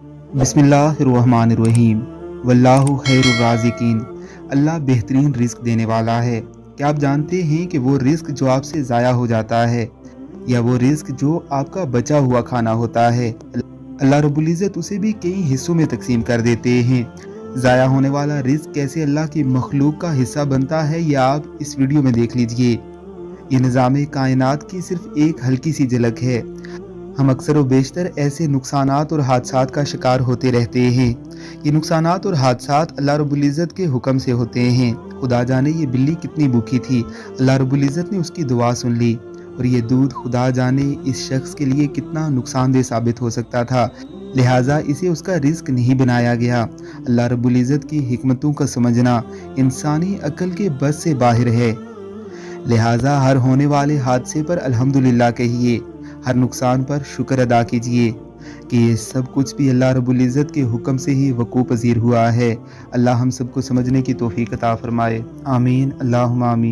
बिस्मिल्लाहिर्रहमानिर्रहीम। वल्लाहु खैरुर राज़िकीन। अल्लाह बेहतरीन रिस्क देने वाला है। क्या आप जानते हैं कि वो रिस्क जो आपसे ज़ाया हो जाता है या वो रिस्क जो आपका बचा हुआ खाना होता है, अल्लाह रब्बुल इज़्ज़त उसे भी कई हिस्सों में तकसीम कर देते हैं। ज़ाया होने वाला रिस्क कैसे अल्लाह की मखलूक का हिस्सा बनता है, ये आप इस वीडियो में देख लीजिए। ये निज़ाम कायनात की सिर्फ एक हल्की सी झलक है। हम अक्सर व बेशतर ऐसे नुकसानात और हादसात का शिकार होते रहते हैं। ये नुकसानात और हादसात अल्लाह रब्बुल इज़्ज़त के हुक्म से होते हैं। खुदा जाने ये बिल्ली कितनी भूखी थी, अल्लाह रब्बुल इज़्ज़त ने उसकी दुआ सुन ली। और ये दूध खुदा जाने इस शख्स के लिए कितना नुकसानदेह साबित हो सकता था, लिहाजा इसे उसका रिस्क नहीं बनाया गया। अल्लाह रब्बुल इज़्ज़त की हिकमतों का समझना इंसानी अक्ल के बस से बाहर है। लिहाजा हर होने वाले हादसे पर अल्हम्दुलिल्लाह कहिए, हर नुकसान पर शुक्र अदा कीजिए कि ये सब कुछ भी अल्लाह रब्बुल इज़्ज़त के हुक्म से ही वक़ूअ पज़ीर हुआ है। अल्लाह हम सबको समझने की तौफ़ीक़ अता फ़रमाए। आमीन अल्लाहुम्मा आमीन।